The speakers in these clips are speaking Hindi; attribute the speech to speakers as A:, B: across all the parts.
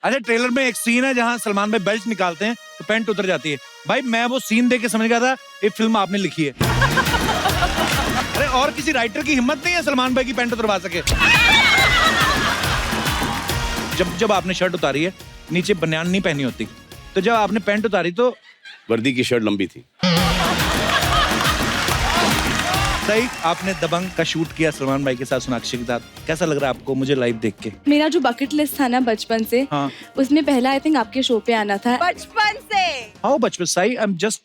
A: अच्छा, ट्रेलर में एक सीन है जहाँ सलमान भाई बेल्ट निकालते हैं तो पैंट उतर जाती है। भाई मैं वो सीन देख के समझ गया था ये फिल्म आपने लिखी है। अरे और किसी राइटर की हिम्मत नहीं है सलमान भाई की पैंट उतरवा सके। जब आपने शर्ट उतारी है नीचे बनियान नहीं पहनी होती, तो जब आपने पैंट उतारी तो
B: वर्दी की शर्ट लंबी थी।
A: सही। आपने दबंग का शूट किया सलमान भाई के साथ, सोनाक्षी के साथ, कैसा लग रहा है आपको मुझे लाइव देख के?
C: मेरा जो बकेट लिस्ट था ना बचपन से,
A: हाँ।
C: उसमें पहला आई थिंक आपके शो पे आना था।
D: बचपन से?
A: हाँ बचपन से। I am just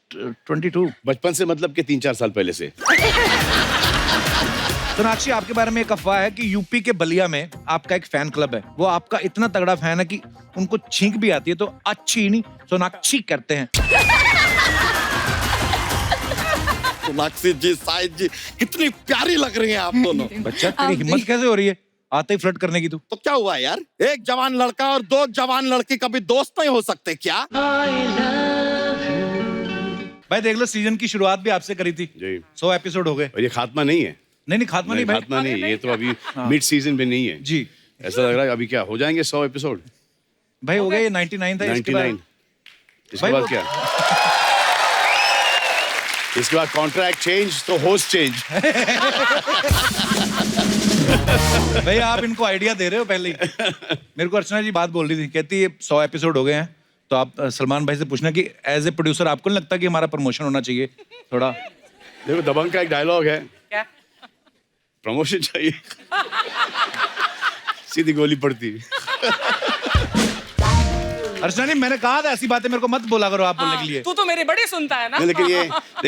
A: 22।
B: बचपन से मतलब कि 3-4 साल पहले से।
A: सोनाक्षी, आपके बारे में एक अफवाह है कि यूपी के बलिया में आपका एक फैन क्लब है। वो आपका इतना तगड़ा फैन है कि उनको छींक भी आती है तो अच्छी नहीं सोनाक्षी करते हैं।
B: सोनाक्षी जी, साहिद जी, कितनी प्यारी लग रही हैं आप दोनों।
A: बच्चा तेरी हिम्मत कैसे हो रही है आते ही फ्लर्ट करने की? तू
B: तो क्या हुआ यार, एक जवान लड़का और 2 जवान लड़की कभी दोस्त नहीं हो सकते क्या?
A: भाई देख लो, सीजन की शुरुआत भी आपसे करी थी
B: जी।
A: 100 एपिसोड हो गए।
B: और ये खात्मा नहीं है।
A: नहीं खात्मा नहीं भाई,
B: खात्मा नहीं, ये तो अभी मिड सीजन में नहीं है
A: जी।
B: ऐसा लग रहा है अभी क्या हो जाएंगे 100 एपिसोड।
A: भाई हो गया, ये 99 था।
B: 99। इसके बाद क्या? इसके बाद कॉन्ट्रैक्ट चेंज तो होस्ट चेंज।
A: भाई आप इनको आइडिया दे रहे हो पहले ही। मेरे को अर्चना जी बात बोल रही थी, कहती है 100 एपिसोड हो गए हैं तो आप सलमान भाई से पूछना कि एज ए प्रोड्यूसर आपको नहीं लगता कि हमारा प्रमोशन होना चाहिए थोड़ा?
B: देखो दबंग का एक डायलॉग है,
D: क्या?
B: प्रमोशन चाहिए। सीधी गोली पड़ती।
A: अर्चना जी, मैंने कहा था ऐसी बातें मेरे को मत बोला करो आप बोलने के लिए।
D: तू तो मेरी बड़ी सुनता है ना।
B: नहीं, लेकिन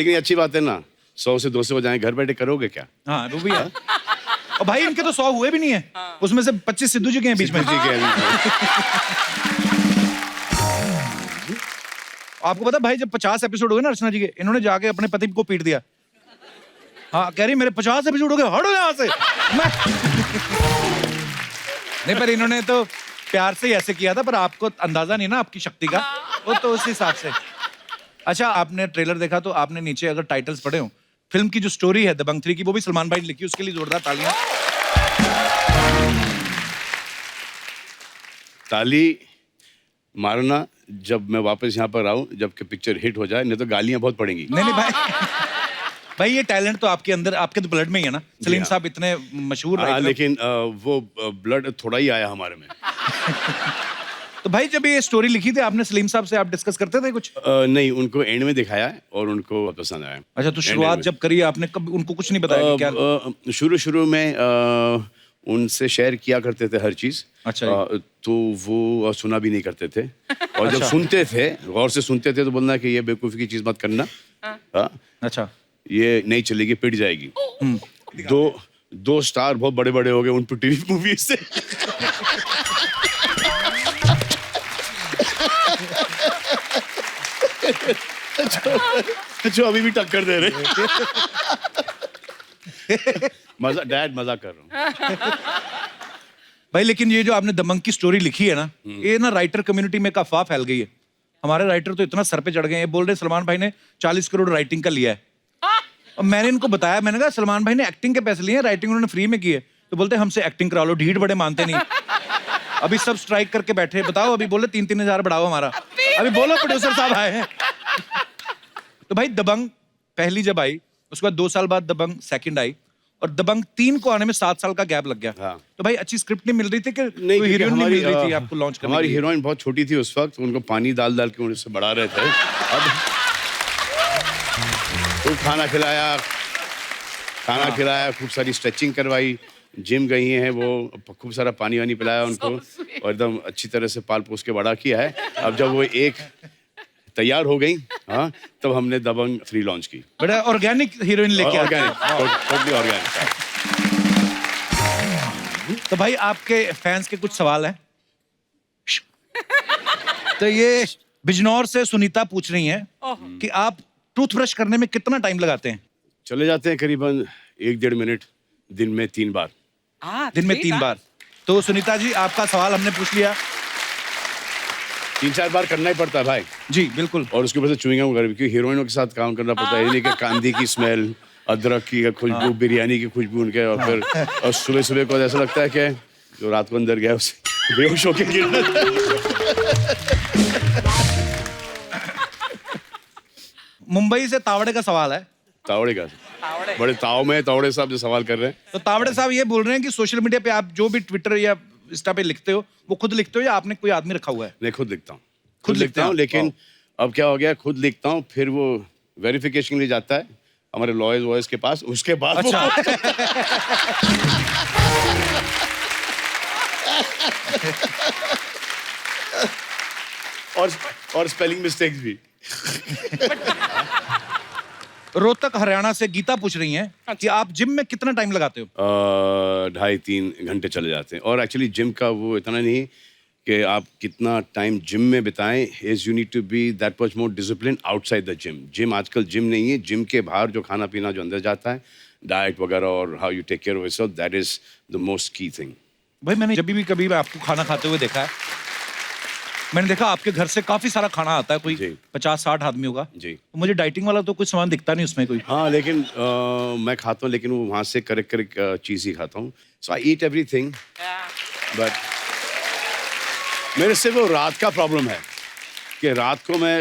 B: ये अच्छी बात है ना, 100 से 200 बजाएं, घर बैठे करोगे क्या?
A: हाँ वो भी है। और भाई इनके तो 100 हुए भी नहीं है। उसमें से 25 सिद्धू जी के हैं बीच में। आपको पता भाई, जब 50 एपिसोड हो गए ना अर्चना जी के, इन्होंने जाके अपने पति को पीट दिया। हाँ कह रही मेरे 50 एपिसोड हो गए, हटो यहाँ से। नहीं पर इन्होंने तो प्यार से ही ऐसे किया था, पर आपको अंदाजा नहीं ना आपकी शक्ति का, वो तो उस हिसाब से। अच्छा, आपने ट्रेलर देखा तो आपने नीचे अगर टाइटल्स पढ़े हो, फिल्म की जो स्टोरी है दबंग 3 की, वो भी सलमान भाई ने लिखी, उसके लिए जोरदार तालियां।
B: ताली मारना जब मैं वापस यहाँ पर आऊँ, जबकि पिक्चर हिट हो जाए, नहीं तो गालियां बहुत पड़ेंगी।
A: नहीं भाई भाई ये टैलेंट तो आपके अंदर, आपके तो ब्लड में ही है ना। सलीम साहब इतने मशहूर राइटर।
B: लेकिन वो ब्लड थोड़ा ही आया हमारे में।
A: तो भाई जब ये स्टोरी लिखी थी आपने सलीम साहब से, आप डिस्कस करते थे कुछ?
B: नहीं, उनको एंड में दिखाया है और उनको बहुत पसंद आया।
A: अच्छा, तो शुरुआत जब करी आपने, कब उनको कुछ नहीं बताया कि क्या?
B: शुरू में उनसे शेयर किया करते थे हर चीज।
A: अच्छा।
B: तो वो सुना भी नहीं करते थे। और जब सुनते थे, गौर से सुनते थे, तो बोलना कि ये बेवकूफ़ी की चीज मत करना। हाँ,
A: अच्छा,
B: ये नहीं चलेगी, पिट जाएगी। दो स्टार बहुत बड़े बड़े हो गए उन पर टीवी मूवी से। जो अभी भी टक्कर दे रहे। मजाक कर रहा हूँ
A: भाई। लेकिन ये जो आपने दबंग की स्टोरी लिखी है ना, ये ना राइटर कम्युनिटी में एक अफवाह फैल गई है। हमारे राइटर तो इतना सर पे चढ़ गए हैं, बोल रहे सलमान भाई ने 40 करोड़ राइटिंग का लिया है। और मैंने इनको बताया, मैंने कहा सलमान भाई ने एक्टिंग के पैसे लिए हैं, राइटिंग उन्होंने फ्री में की है। तो बोलते हमसे एक्टिंग करा लो, ढीठ बड़े मानते नहीं। अभी सब स्ट्राइक करके बैठे, बताओ अभी बोले 3-3 हजार बढ़ाओ हमारा। अभी बोलो प्रोड्यूसर साहब आए हैं। तो भाई दबंग पहली जब आई, उसके बाद 2 साल बाद दबंग सेकंड आई, और दबंग 3 को आने में 7 साल का गैप लग गया।
B: हाँ।
A: तो भाई अच्छी स्क्रिप्ट नहीं मिल रही थी कि
B: नहीं,
A: कोई हीरोइन नहीं मिल रही थी आपको लॉन्च करने?
B: हमारी हीरोइन बहुत छोटी थी उस वक्त, उनको पानी डाल के उनसे बढ़ा रहे थे। अब तो खाना खिलाया, खूब सारी स्ट्रेचिंग करवाई, जिम गई हैं वो, खूब सारा पानी वानी पिलाया उनको, और एकदम अच्छी तरह से पाल पोस के बड़ा किया है। अब जब वो एक तैयार हो गई, हाँ, तब हमने दबंग 3 लॉन्च की।
A: बड़ा ऑर्गेनिक हीरोइन लेके
B: ऑर्गेनिक, टोटली ऑर्गेनिक।
A: तो भाई आपके फैंस के कुछ सवाल हैं। तो ये बिजनौर से सुनीता पूछ रही हैं कि आप टूथब्रश करने में कितना टाइम लगाते हैं?
B: चले जाते हैं करीबन 1-1.5 मिनट, दिन में 3 बार।
A: दिन में 3 बार। तो सुनीता जी आपका सवाल हमने पूछ लिया।
B: 3-4 बार करना ही पड़ता है भाई।
A: जी बिल्कुल।
B: और उसके ऊपर से चुइंगम वगैरह, क्योंकि हीरोइनों के साथ काम करना पड़ता है। ये नहीं कि कांदी की स्मेल, अदरक की खुशबू, बिरयानी की खुशबू उनके, और फिर और सुबह को ऐसा लगता है कि जो रात को अंदर गया उसे बेहोश होके गिर जाता है।
A: मुंबई से तावड़े का सवाल है।
B: तावड़े का बड़े ताव में तावड़े साहब जो सवाल कर रहे हैं।
A: तो तावड़े साहब ये बोल रहे हैं कि सोशल मीडिया पे आप जो भी ट्विटर या इंस्टा पे लिखते हो वो खुद लिखते हो या आपने कोई आदमी रखा हुआ है?
B: मैं खुद लिखता हूँ,
A: खुद लिखते
B: लिखता हूँ,
A: हैं?
B: लेकिन अब क्या हो गया, खुद लिखता हूँ फिर वो वेरिफिकेशन के लिए जाता है हमारे लॉयर्स वॉयर्स के पास, उसके बाद
A: अच्छा।
B: और स्पेलिंग मिस्टेक्स भी।
A: रोहतक हरियाणा से गीता पूछ रही हैं कि आप जिम में कितना टाइम लगाते हो?
B: 2.5-3 घंटे चले जाते हैं। और एक्चुअली जिम का वो इतना नहीं कि आप कितना टाइम जिम में बिताएं, is you need to be that much more discipline outside the gym. Gym आजकल जिम नहीं है, जिम के बाहर जो खाना पीना जो अंदर जाता है, डाइट वगैरह और how you take care of yourself, that is the most key thing.
A: भाई मैंने जब भी कभी आपको खाना खाते हुए देखा है, मैंने देखा आपके घर से काफी सारा खाना आता है, कोई
B: जी।
A: 50-60 आदमी होगा
B: जी।
A: तो मुझे डाइटिंग वाला तो कुछ सामान दिखता नहीं उसमें कोई।
B: हाँ, लेकिन मैं खाता हूँ, लेकिन वो वहाँ से करेक्ट चीज़ ही खाता हूँ। सो आई ईट एवरीथिंग, बट मेरे से वो रात का प्रॉब्लम है कि रात को मैं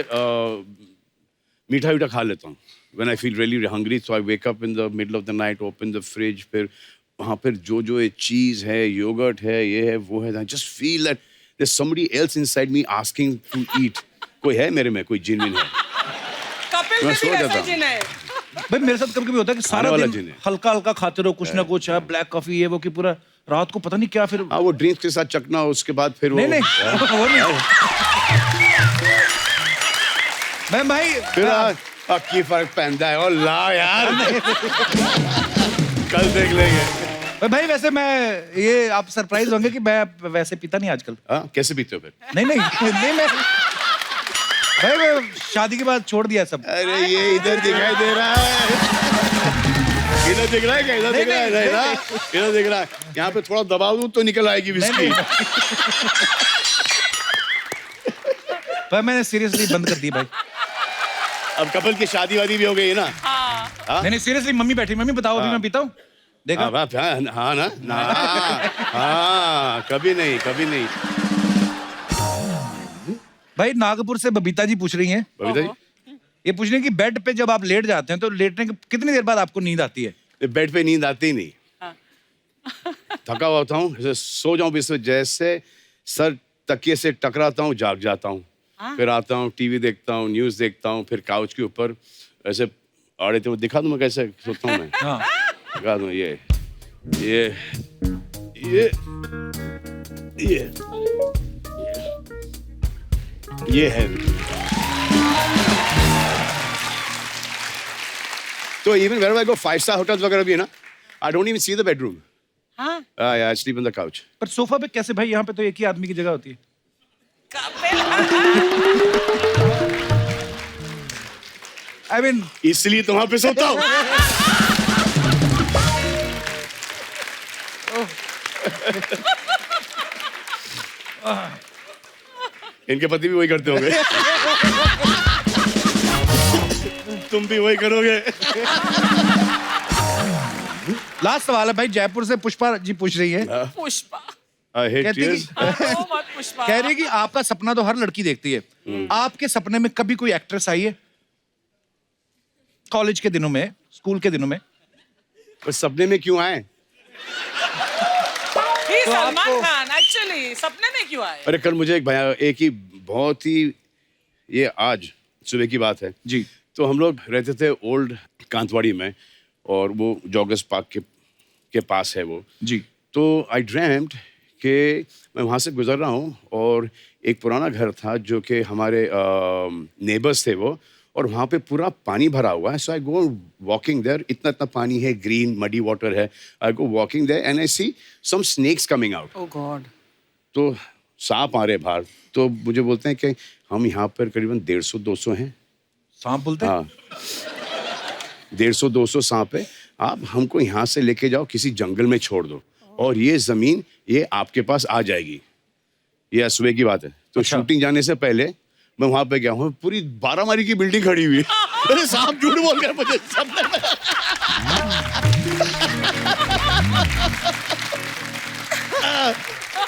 B: मीठा वीठा खा लेता हूँ। When I feel really hungry, so I wake up in the middle of the night, open the fridge, फिर वहाँ पर जो ये चीज़ है, योगर्ट है, ये है, वो है, I just feel that there's somebody else inside me asking to eat. कोई है मेरे में, कोई जिन है।
D: कपिल
B: मैं
D: में
B: सो
D: भी
B: जाता
D: वैसे
B: हूँ।
D: जिन है।
A: भाई मेरे साथ कभी कभी होता है कि सारा
B: वाला
A: दिन
B: जिन है।
A: हल्का हल्का खाते रहो कुछ ना कुछ, ब्लैक कॉफी ये वो, कि पूरा रात को पता नहीं क्या फिर।
B: हाँ, वो ड्रिंक्स के साथ चखना, उसके बाद फिर वो
A: नहीं वो नहीं। मैं भाई
B: फिर की फर्क पहनता है। और ला यार, कल देख लेंगे।
A: भाई वैसे मैं ये आप सरप्राइज होंगे कि मैं वैसे पीता नहीं आजकल।
B: हाँ, कैसे पीते हो फिर?
A: नहीं मैं भाई मैं शादी के बाद छोड़ दिया सब।
B: अरे ये इधर दिखाई दे रहा है, इधर दिख रहा है क्या? इधर दिख रहा है, नहीं ना? इधर दिख रहा है। यहाँ पे थोड़ा दबाव दूं तो निकल आएगी विस्की।
A: भाई मैंने सीरियसली बंद कर दी भाई।
B: अब कपिल की शादी वादी भी हो गई है ना?
A: नहीं सीरियसली, मम्मी बैठी, मम्मी बताओ अभी मैं पीता हूँ, देखा?
B: हाँ ना, हाँ, कभी नहीं, कभी नहीं।
A: भाई नागपुर से बबीता जी पूछ रही हैं,
B: बबीता जी,
A: ये पूछ रही हैं कि बेड पे जब आप लेट जाते हैं तो लेटने के कितनी देर बाद आपको नींद आती है?
B: बेड पे नींद आती ही नहीं। थका हुआ होता हूँ, जैसे सो जाऊं बिस्तर, जैसे सर तकिए से टकराता हूँ, जाग जाता हूँ। फिर आता हूँ, टीवी देखता हूँ, न्यूज़ देखता हूँ, फिर काउच के ऊपर ऐसे आड़े थे, वो दिखा दूँ मैं कैसे सोता हूँ मैं।
A: हाँ।
B: दिखा दूँ, ये है। तो even wherever I go, 5-star hotels वगैरह भी है ना, I don't even see the bedroom.
D: हाँ?
B: Yeah, I sleep on the couch.
A: पर सोफा पे कैसे भाई? यहाँ पे तो एक ही आदमी की जगह होती है।
D: कपिल,
A: I mean,
B: इसलिए तो वहां पे सोता हूँ। इनके पति भी वही करते होंगे। तुम भी वही करोगे।
A: लास्ट सवाल है भाई, जयपुर से पुष्पा जी पूछ रही है,
D: पुष्पा।
B: I hate
A: कहती
B: tears.
D: ओ मत पुष्पा।
A: कह रही है कि आपका सपना तो हर लड़की देखती है, आपके सपने में कभी कोई एक्ट्रेस आई है? कॉलेज के दिनों में, स्कूल के दिनों में?
B: पर सपने में क्यों आए?
D: ही
A: तो
D: सलमान
A: आपको-
D: खान एक्चुअली सपने में क्यों आए?
B: अरे कल मुझे एक ही बहुत ही, ये आज सुबह की बात है
A: जी।
B: तो हम लोग रहते थे ओल्ड कांतवाड़ी में, और वो जॉगर्स पार्क के पास है वो।
A: जी।
B: तो आई ड्रीम्ड कि मैं वहाँ से गुजर रहा हूँ और एक पुराना घर था जो कि हमारे नेबर्स थे वो, और वहाँ पे पूरा पानी भरा हुआ है। सो आई गो वॉकिंग देयर, इतना इतना पानी है, ग्रीन मडी वाटर है। I go walking there and I see some snakes coming out.
D: Oh god.
B: तो सांप आ रहे बाहर, तो मुझे बोलते हैं कि हम यहाँ पर करीबन 150-200 हैं।
A: सांप बोलते हैं?
B: हाँ, 150-200 सांप है, आप हमको यहाँ से लेके जाओ, किसी जंगल में छोड़ दो, और ये जमीन ये आपके पास आ जाएगी। ये सुबह की बात है। तो
A: अच्छा।
B: शूटिंग जाने से पहले मैं वहां पे गया हूँ, पूरी 12 मारी की बिल्डिंग खड़ी हुई है। अरे सांप झूठ बोल गया मुझे सपने में।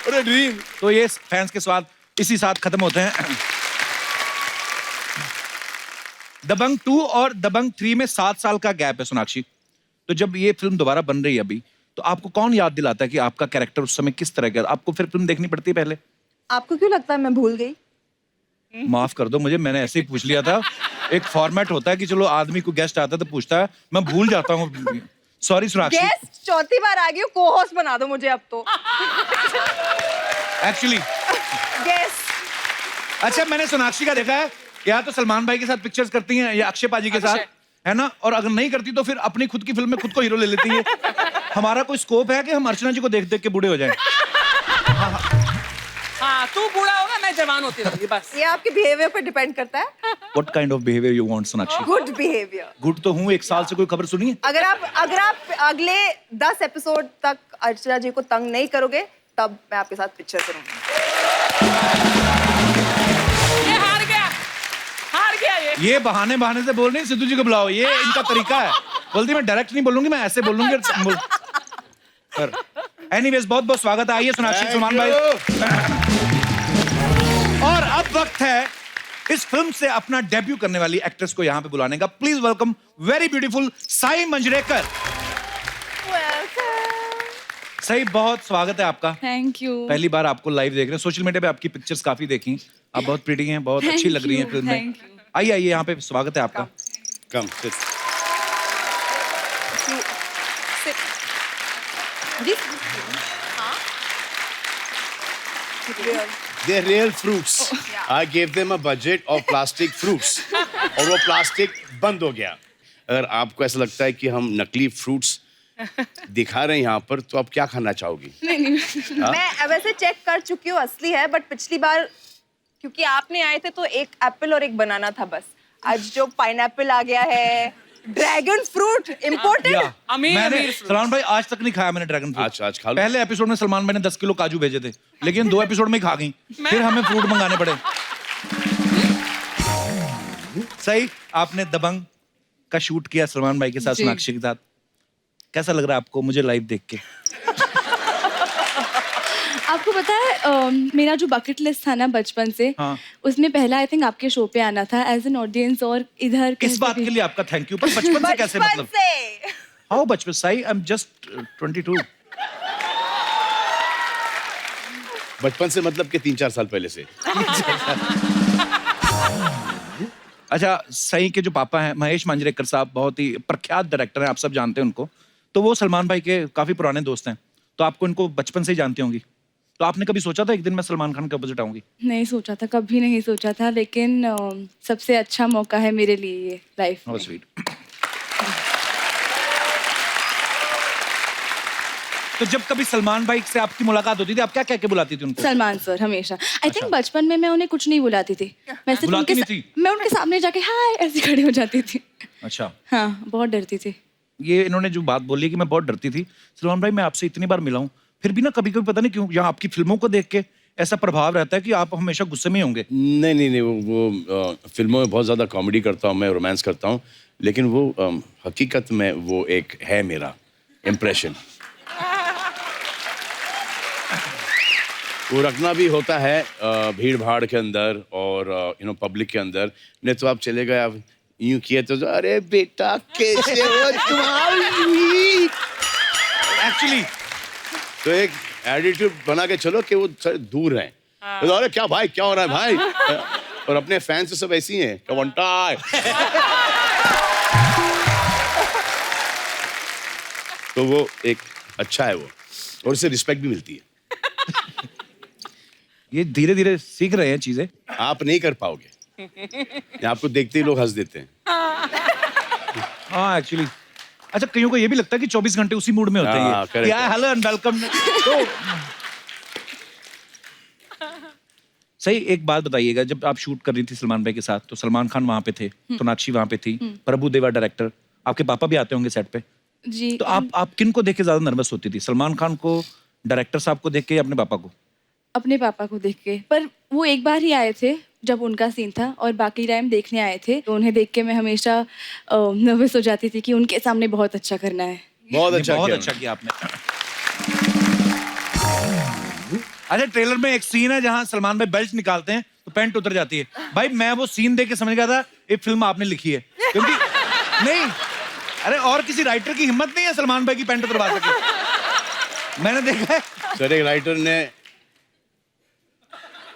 B: अरे ड्रीम।
A: तो ये फैंस के सवाल, इसी साथ खत्म होते हैं। दबंग 2 और दबंग 3 में 7 साल का गैप है सोनाक्षी। तो जब ये फिल्म दोबारा बन रही है अभी, तो आपको कौन याद दिलाता है कि आपका कैरेक्टर उस समय किस तरह का? आपको फिर फिल्म देखनी पड़ती है पहले?
E: आपको क्यों लगता है मैं भूल गई?
A: माफ कर दो मुझे, मैंने ऐसे ही पूछ लिया था। एक फॉर्मेट होता है कि चलो आदमी को गेस्ट आता है तो पूछता है, मैं भूल जाता हूँ। सॉरी सोनाक्षी।
E: गेस्ट चौथी बार आ गई हो, को होस्ट बना दो मुझे अब तो।
A: Actually
E: guest.
A: अच्छा, मैंने सोनाक्षी का देखा है या तो सलमान भाई के साथ पिक्चर्स करती हैं या अक्षय पाजी के साथ, है ना? और अगर नहीं करती तो फिर अपनी खुद की फिल्म में खुद को हीरो ले लेती है। हमारा कोई स्कोप है कि हम अर्चना जी को देख देख के बूढ़े हो जाएं?
D: हाँ, तू बूढ़ा होगा, मैं जवान होती रहूंगी बस।
E: ये आपके बिहेवियर पर डिपेंड करता है।
A: What kind of behavior you want, Sonakshi?
E: Good behaviour.
A: Good तो हूँ, 1 साल से कोई खबर सुनी है?
E: अगर आप अगले 10 एपिसोड तक अर्चना जी को तंग नहीं करोगे, तब मैं आपके साथ पिक्चर करूंगी।
D: ये हार गया ये।
A: बहाने से बोल रही है, सिद्धू जी को बुलाओ, ये इनका तरीका है। बोलती मैं डायरेक्ट नहीं बोलूंगी, मैं ऐसे बोलूंगी। एनीवेज, बहुत बहुत स्वागत है। आइए सोनाक्षी, सलमान भाई। और अब वक्त है इस फिल्म से अपना डेब्यू करने वाली एक्ट्रेस को यहाँ पे बुलाने का। Please welcome very beautiful Sai Manjrekar. सही, बहुत स्वागत है आपका।
C: Thank you.
A: पहली बार आपको लाइव देख रहे हैं। सोशल मीडिया पे आपकी पिक्चर्स काफी देखी, आप बहुत प्रिटी हैं, बहुत अच्छी लग रही हैं फिल्म में। आइए आइए, यहाँ पे स्वागत है आपका।
B: कम sit. They're real fruits. I gave them a budget of plastic fruits. और वो प्लास्टिक बंद हो गया। अगर आपको ऐसा लगता है कि हम नकली फ्रूट्स दिखा रहे हैं यहाँ पर, तो आप क्या खाना चाहोगी?
E: मैं वैसे चेक कर चुकी हूँ, असली है, बट पिछली बार क्योंकि आप नहीं आए थे तो एक एप्पल और एक बनाना था बस। आज जो पाइनएप्पल आ गया है, ड्रैगन फ्रूट इम्पोर्टेड।
A: मैंने सलमान भाई आज तक नहीं खाया मैंने ड्रैगन फ्रूट।
B: आज खा लो।
A: पहले एपिसोड में सलमान भाई ने 10 किलो काजू भेजे थे, लेकिन 2 एपिसोड में ही खा गई। फिर हमें फ्रूट मंगाने पड़े। सही, आपने दबंग का शूट किया सलमान भाई के साथ, सोनाक्षी के साथ। कैसा लग रहा है आपको मुझे लाइव देख के?
C: आपको पता है मेरा जो बकेट लिस्ट था ना बचपन से,
A: हाँ।
C: उसमें पहला आई थिंक आपके शो पे आना था एज एन ऑडियंस। और इधर
A: इस बात के लिए आपका थैंक यू। पर बचपन से कैसे,
E: बचपन
A: मतलब
E: से।
A: हाउ बचपन? Sai, I am just 22।
B: बचपन से मतलब कि 3-4 साल पहले से।
A: अच्छा, सई के जो पापा हैं महेश मांजरेकर साहब, बहुत ही प्रख्यात डायरेक्टर हैं, आप सब जानते हैं उनको। तो वो सलमान भाई के काफी पुराने दोस्त हैं, तो आपको इनको बचपन से ही जानती होंगी। तो आपने कभी सोचा था एक दिन मैं सलमान खान के अपोजिट आऊंगी? नहीं
C: सोचा था, कभी नहीं सोचा था, लेकिन सबसे अच्छा मौका है मेरे लिए ये लाइफ में।
A: स्वीट। तो जब कभी सलमान भाई से आपकी मुलाकात होती थी, आप क्या कह के बुलाती थी उनको?
C: सलमान सर हमेशा। आई थिंक बचपन में मैं उन्हें कुछ नहीं बुलाती थी, मैं सिर्फ
A: बुलाती नहीं थी?
C: मैं उनके सामने जाके हाय ऐसे खड़ी हो जाती थी।
A: अच्छा।
C: हाँ, बहुत डरती थी।
A: ये इन्होंने जो बात बोली कि मैं बहुत डरती थी, सलमान भाई मैं आपसे इतनी बार मिला हूँ, फिर भी ना कभी कभी पता नहीं क्यों यहाँ आपकी फिल्मों को देख के ऐसा प्रभाव रहता है कि आप हमेशा गुस्से में ही होंगे।
B: नहीं, वो फिल्मों में बहुत ज़्यादा कॉमेडी करता हूँ मैं, रोमांस करता हूँ, लेकिन वो हकीकत में वो एक है मेरा इम्प्रेशन। वो रखना भी होता है भीड़ भाड़ के अंदर और पब्लिक के अंदर। नहीं तो आप चले गए, आप यूं किए तो अरे बेटा कैसे हो तुम्हारी। एक्चुअली तो एक एटीट्यूड बना के चलो कि वो दूर रहें। तो अरे क्या भाई, क्या हो रहा है भाई? और अपने फैंस तो सब ऐसी हैं, कवंटा। तो वो एक अच्छा है वो, और उससे रिस्पेक्ट भी मिलती है।
A: ये धीरे धीरे सीख रहे हैं चीजें।
B: आप नहीं कर पाओगे, आपको देखते ही लोग हंस देते हैं।
A: हाँ एक्चुअली। अच्छा, कईयों को ये भी लगता है कि 24 घंटे उसी मूड में होते
B: हाँ,
A: हैं। क्या हेलो एंड वेलकम। तो सही, एक बात बताइएगा, जब आप शूट कर रही थी सलमान भाई के साथ, तो सलमान खान वहां पे थे, सोनाक्षी वहां पे थी, प्रभु देवा डायरेक्टर, आपके पापा भी आते होंगे सेट पे
C: जी।
A: तो आप किन को देख के ज्यादा नर्वस होती थी? सलमान खान को, डायरेक्टर साहब को देख के, या अपने पापा को?
C: अपने पापा को देख के। पर वो एक बार ही आए थे जब उनका सीन था, और बाकी टाइम देखने आए थे, तो उन्हें देख के मैं हमेशा नर्वस हो जाती थी कि उनके सामने बहुत अच्छा करना है।
B: बहुत अच्छा
A: किया आपने। अच्छा, ट्रेलर में एक सीन है जहाँ सलमान भाई बेल्ट निकालते हैं तो पैंट उतर जाती है। भाई मैं वो सीन देख के समझ गया था ये फिल्म आपने लिखी है, क्योंकि नहीं, अरे और किसी राइटर की हिम्मत नहीं है सलमान भाई की पैंट उतरवा सके। मैंने देखा है
B: सर एक राइटर ने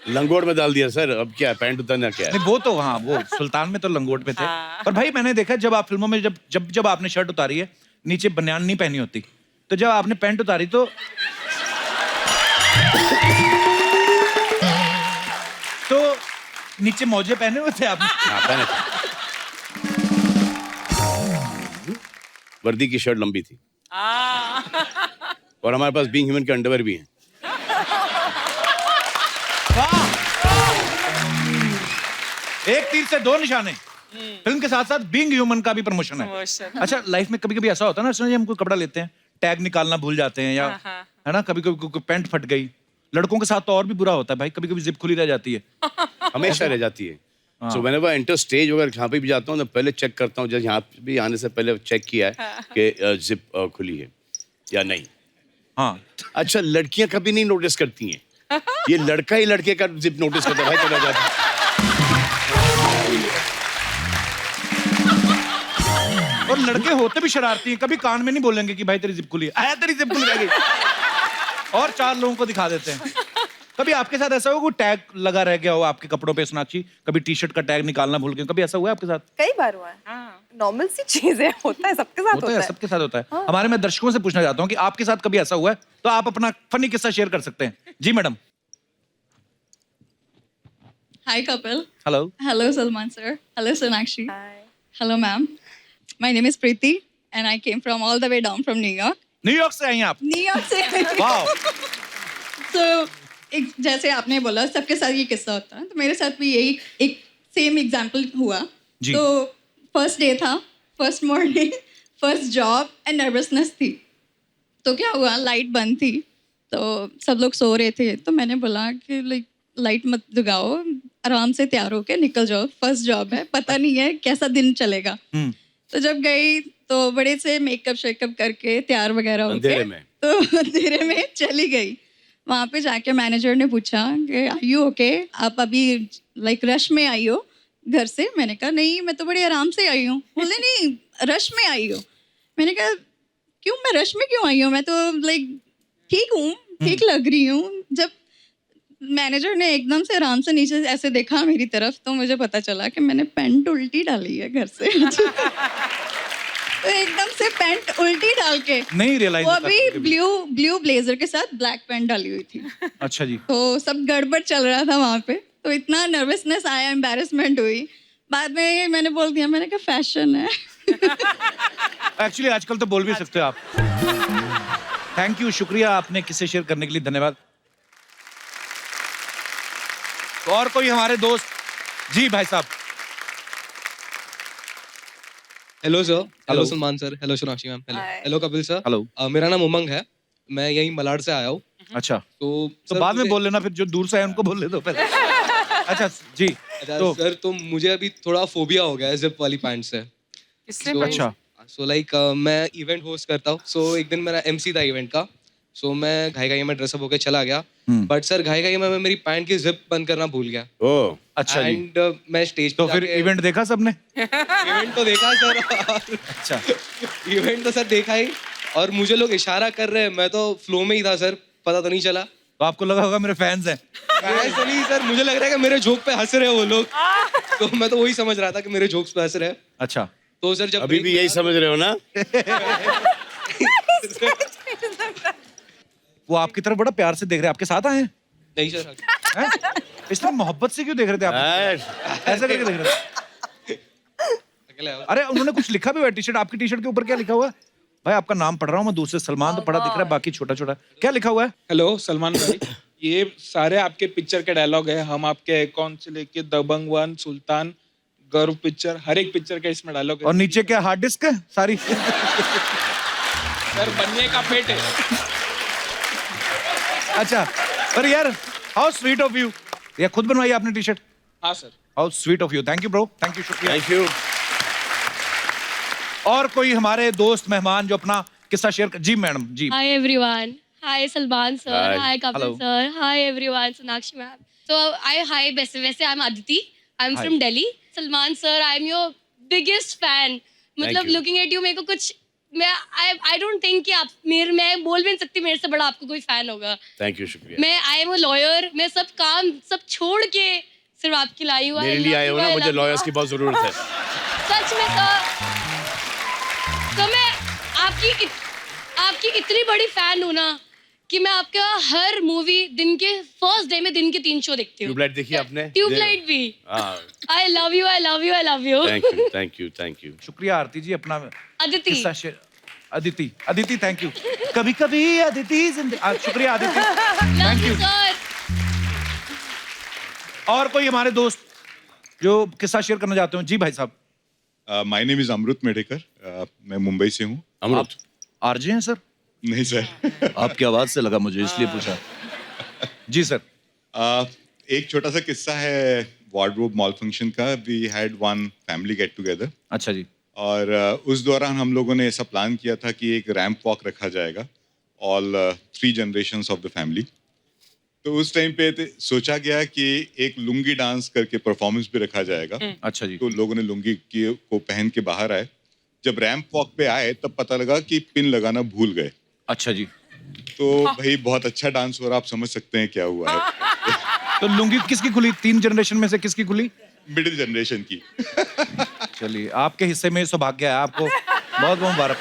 B: लंगोट में डाल दिया सर, अब क्या पैंट उतरना क्या है?
A: नहीं, वो तो हाँ, वो सुल्तान में तो लंगोट पे थे। पर भाई मैंने देखा जब आप फिल्मों में जब आपने शर्ट उतारी है, नीचे बनियान नहीं पहनी होती, तो जब आपने पैंट उतारी तो नीचे मौजे पहने हुए थे आपने?
B: हाँ, पहने थे। वर्दी की शर्ट लंबी थी और हमारे पास बीइंग ह्यूमन के अंडरवेयर भी हैं।
A: एक तीर से दो निशाने। फिल्म के साथ साथ बीइंग ह्यूमन का भी प्रमोशन है। अच्छा, लाइफ में कभी कभी ऐसा होता है ना, सुनिए हम कोई कपड़ा लेते हैं, टैग निकालना भूल जाते हैं, या है ना, कभी कभी पैंट फट गई। लड़कों के साथ तो और भी बुरा होता है भाई, कभी कभी जिप खुली रह जाती है।
B: हमेशा रह जाती है। So whenever I enter stage वगैरह जहाँ पे भी जाता हूँ तो पहले चेक करता हूँ, जैसे यहाँ भी आने से पहले चेक किया है कि जिप खुली है या नहीं।
A: हाँ,
B: अच्छा, लड़कियां कभी नहीं नोटिस करती हैं, ये लड़का ही लड़के का जिप नोटिस करता है। भाई चला जाता है।
A: और लड़के होते भी शरारती हैं, कभी कान में नहीं बोलेंगे कि भाई तेरी जिप खुली है, आया तेरी जिप खुली रह गई, और 4 लोगों को दिखा देते हैं। कभी आपके साथ ऐसा हुआ कोई टैग लगा रह गया हो आपके कपड़ों पे, सोनाक्षी? कभी टी शर्ट का टैग निकालना भूल गए, कभी ऐसा हुआ है आपके साथ?
E: कई बार हुआ है, नॉर्मल सी चीज है, होता है, सबके साथ होता है।
A: सबके साथ होता है। हमारे मैं दर्शकों से पूछना चाहता हूँ कि आपके साथ कभी ऐसा हुआ है, तो आप अपना फनी किस्सा शेयर कर सकते हैं। जी madam.
F: Hi, Kapil.
A: Hello.
F: Hello, Salman sir. Hello, Sonakshi. Hello, ma'am. My name is Preeti, and I came from all the way down from New York.
A: New York से आई हैं आप?
F: New York से।
A: वाओ।
F: So, जैसे आपने बोला सबके साथ ये किस्सा होता है, तो मेरे साथ भी यही एक सेम एग्जाम्पल हुआ।
A: जी।
F: तो फर्स्ट डे था, first morning, first job and nervousness थी। तो क्या हुआ, लाइट बंद थी, तो सब लोग सो रहे थे, तो मैंने बोला कि लाइट मत जगाओ, आराम से तैयार होके निकल जाओ, फर्स्ट जॉब है, पता नहीं है कैसा दिन चलेगा। तो जब गई तो बड़े से मेकअप शेकअप करके तैयार वगैरह होके
B: अंधेरे में।
F: तो अंधेरे में चली गई। वहाँ पे जाके मैनेजर ने पूछा कि आर यू ओके, आप अभी लाइक रश में आई हो घर से? मैंने कहा नहीं, मैं तो बड़ी आराम से आई हूँ। बोले नहीं, रश में आई हो। मैंने कहा क्यों, मैं रश में क्यों आई हूँ, मैं तो लाइक ठीक हूँ, ठीक लग रही हूँ। जब मैनेजर ने एकदम से आराम से नीचे ऐसे देखा मेरी तरफ, तो मुझे पता चला कि मैंने पैंट उल्टी डाली है घर से। तो एकदम से पैंट उल्टी डाल के,
A: नहीं रियलाइज
F: वो भी ब्लू ब्लेजर के साथ ब्लैक पैंट डाली हुई थी।
A: अच्छा जी।
F: तो सब गड़बड़ चल रहा था वहाँ पे, तो इतना नर्वसनेस आया, एम्बैरेसमेंट हुई। बाद में मैंने बोल दिया, मैंने कहा फैशन है।
A: एक्चुअली आजकल तो बोल भी सकते हो आप। थैंक यू, शुक्रिया आपने किस्से शेयर करने के लिए, धन्यवाद। तो और कोई हमारे दोस्त? जी भाई साहब।
G: Hello sir.
A: Hello.
G: Hello Salman sir. Hello Sonakshi ma'am. Hello.
E: Hi.
G: Hello Kapil sir.
A: Hello.
G: मेरा नाम उमंग है, मैं यहीं मलाड से आया हूँ।
A: अच्छा,
G: तो
A: तो
G: सर
A: बाद में
G: मुझे-
A: बोल लेना, फिर जो दूर से आए उनको बोल ले दो पहले। अच्छा जी।
G: अच्छा
A: तो
G: सर, तो मुझे अभी थोड़ा फोबिया हो गया है जिप वाली पैंट से।
D: इससे
G: So-
A: अच्छा।
G: सो लाइक मैं इवेंट होस्ट करता हूँ, सो एक दिन मेरा MC था इवेंट का। सो मैं घाई में ड्रेसअप होकर चला गया, बट सर घाई में मैं मेरी पैंट की जिप बंद करना भूल गया।
B: ओह,
A: अच्छा जी।
G: एंड मैं स्टेज
A: तो फिर इवेंट देखा सबने?
G: इवेंट तो देखा सर।
A: अच्छा।
G: इवेंट तो सर देखा ही, और मुझे लोग इशारा कर रहे हैं, मैं तो फ्लो में ही था सर, पता तो नहीं चला।
A: तो आपको लगा होगा मेरे फैंस हैं।
G: ऐसा नहीं सर, मुझे लग रहा है कि मेरे जोक पे हंस रहे हैं वो लोग। तो मैं तो वही समझ रहा था कि मेरे जोक्स पे हंस रहे हैं।
A: अच्छा।
G: तो सर जब
B: अभी भी यही समझ रहे हो ना?
A: वो आपकी तरफ बड़ा प्यार से देख रहे हैं, आपके साथ आए हैं?
G: नहीं सर,
A: हैं? इस तरह मोहब्बत से क्यों देख रहे थे आप? ऐसे करके देख रहे थे?
G: अकेले आओ।
A: अरे उन्होंने कुछ लिखा भी हुआ है टी शर्ट, आपकी टी शर्ट के ऊपर क्या लिखा हुआ है? भाई आपका नाम पढ़ रहा हूँ मैं, दूसरे सलमान तो पढ़ा दिख रहा है, बाकी छोटा छोटा क्या लिखा हुआ है?
H: हेलो सलमान भाई, ये सारे आपके पिक्चर के डायलॉग है। हम आपके अकाउंट से लेके दबंग 1, सुल्तान, गर्व पिक्चर, हर एक पिक्चर का इसमें डायलॉग है।
A: और नीचे क्या हार्ड डिस्क है सारी?
H: सर बनने का पेट है।
A: अच्छा, पर यार हाउ स्वीट ऑफ यू। ये खुद बनवाई आपने टी शर्ट?
H: हाँ sir.
A: How sweet of you, thank you bro, thank you, शुक्रिया।
B: Thank you.
A: और कोई हमारे दोस्त मेहमान जो अपना किस्सा शेयर कर? जी मैडम जी।
I: Hi everyone. Hi Salman sir,
B: Hi.
I: hi Kapil
A: Hello.
I: sir, hi everyone, Sonakshi ma'am. So hi वैसे I'm Aditi, I'm
A: Hi.
I: from Delhi. Salman sir, I'm your biggest fan. मतलब
B: you.
I: looking at you मेरे को कुछ I don't think कि आप मैं बोल भी नहीं सकती मेरे से बड़ा आपको कोई फैन होगा.
B: थैंक यू, शुक्रिया।
I: मैं I am a lawyer, मैं सब काम सब छोड़ के सिर्फ आपकी लाई हुआ.
B: मेरे लिए आए हो ना, मुझे लॉयर्स की बहुत जरूरत है।
I: सच में तो मैं आपकी इतनी बड़ी फैन हूँ ना कि मैं आपका हर मूवी दिन के फर्स्ट डे में दिन के 3 शो देखती हूँ.
B: ट्यूबलाइट देखी आपने?
I: ट्यूबलाइट भी.
B: हाँ,
I: I love you, I love you, I love you.
B: Thank you, thank you, thank you.
A: शुक्रिया आरती जी, अपना
I: अदिति.
A: किस्सा शेयर। Aditi thank you. कभी कभी अदिति शुक्रिया Aditi,
I: love
A: thank
I: you
A: you.
I: Sir.
A: और कोई हमारे दोस्त जो किस्सा शेयर करना चाहते हो? जी भाई साहब।
J: My name is Amrit Medhekar, मैं मुंबई से हूँ।
B: अमृत,
A: आरजे हैं सर?
J: नहीं सर।
A: आपकी आवाज से लगा मुझे, इसलिए पूछा। जी सर।
J: एक छोटा सा किस्सा है वार्डरोब मॉल फंक्शन का। We had one family get together,
A: अच्छा जी।
J: और उस दौरान हम लोगों ने ऐसा प्लान किया था कि एक रैंप वॉक रखा जाएगा, all 3 generations of the family. तो उस टाइम पे सोचा गया कि एक लुंगी डांस करके परफॉर्मेंस भी रखा जाएगा।
A: अच्छा जी।
J: तो लोगों ने लुंगी को पहन के बाहर आए। जब रैंप वॉक पे आए तब पता लगा कि पिन लगाना भूल गए।
A: अच्छा जी।
J: तो भाई बहुत अच्छा डांस हो रहा, आप समझ सकते हैं क्या हुआ है।
A: तो लुंगी किसकी खुली? 3 जनरेशन में से किसकी खुली?
J: मिडिल जनरेशन की।
A: चलिए, आपके हिस्से में सौभाग्य है, आपको बहुत बहुत मुबारक।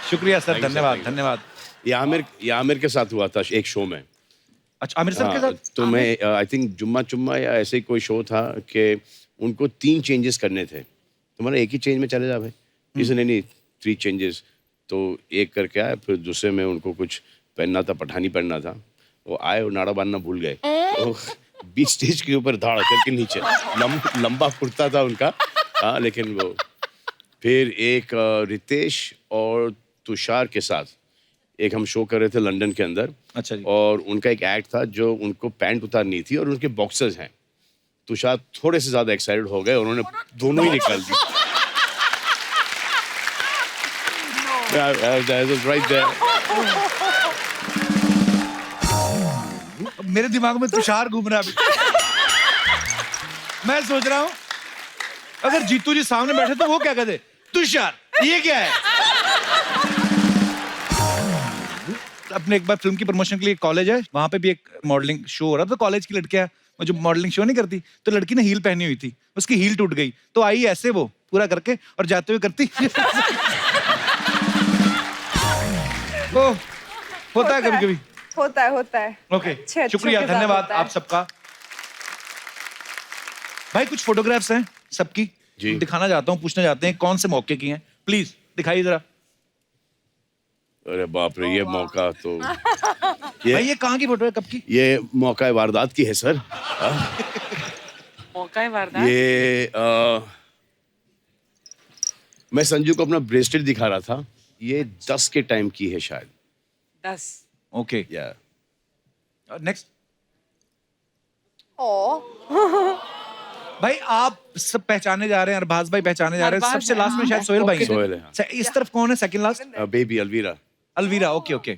A: शुक्रिया सर,
B: Thank you, sir,
A: धन्यवाद
B: thank you.
A: धन्यवाद।
B: ये आमिर के साथ हुआ था एक शो में।
A: अच्छा, आमिर सर के
B: हाँ,
A: साथ?
B: तो मैं आई थिंक जुम्मा चुम्मा या ऐसे ही कोई शो था कि उनको 3 चेंजेस करने थे। तो मैंने एक ही चेंज में चले जा भाई, इसने नहीं 3 चेंजेस। तो एक करके आए, फिर दूसरे में उनको कुछ पहनना था, पठानी पहनना था। वो आए और नाड़ा बांधना भूल गए। तो बीच स्टेज के ऊपर धाड़ करके नीचे लंबा कुर्ता था उनका। हाँ, लेकिन वो फिर एक रितेश और तुषार के साथ एक हम शो कर रहे थे लंदन के अंदर।
A: अच्छा जी।
B: और उनका एक एक्ट था जो उनको पैंट उतारनी थी, और उनके बॉक्सर्स हैं। तुषार थोड़े से ज्यादा एक्साइटेड हो गए, उन्होंने दोनों ही निकाल दी। right there.
A: मेरे दिमाग में तुषार घूम रहा है अभी। मैं सोच रहा हूँ अगर जीतू जी सामने बैठे तो वो क्या कहते? तुषार ये क्या है? अपने एक बार फिल्म की प्रमोशन के लिए कॉलेज है, वहां पे भी एक मॉडलिंग शो हो रहा था। कॉलेज की लड़कियां वो जो मॉडलिंग शो नहीं करती, तो लड़की ने हील पहनी हुई थी, उसकी हील टूट गई, तो आई ऐसे वो पूरा करके और जाते हुए करती। ओ, होता है कभी कभी।
E: होता है।
A: ओके,
E: अच्छे
A: शुक्रिया,
E: के साथ
A: धन्यवाद
E: होता है।
A: आप सबका। भाई कुछ फोटोग्राफ्स हैं सबकी,
B: जी।
A: दिखाना चाहता हूँ, पूछना चाहते हैं कौन से मौके की हैं, प्लीज दिखाइए जरा।
B: अरे बाप रे, ये मौका तो
A: भाई ये कहाँ की फोटो है, कब की?
B: ये मौका वारदात की है सर।
D: मौका है वारदात।
B: ये मैं संजू को अपना ब्रेसलेट दिखा रहा था। ये 10 के टाइम की है शायद।
D: 10।
A: ओके,
B: या
A: नेक्स्ट।
E: ओ,
A: भाई आप सब पहचाने जा रहे हैं, अरबाज भाई पहचाने जा रहे हैं,
D: अरबाज
A: सबसे
D: है,
A: लास्ट में शायद सोहेल भाई हैं।
B: सोहेल है, हाँ।
A: इस तरफ कौन है second last?
B: Baby Alvira.
A: Alvira, okay okay.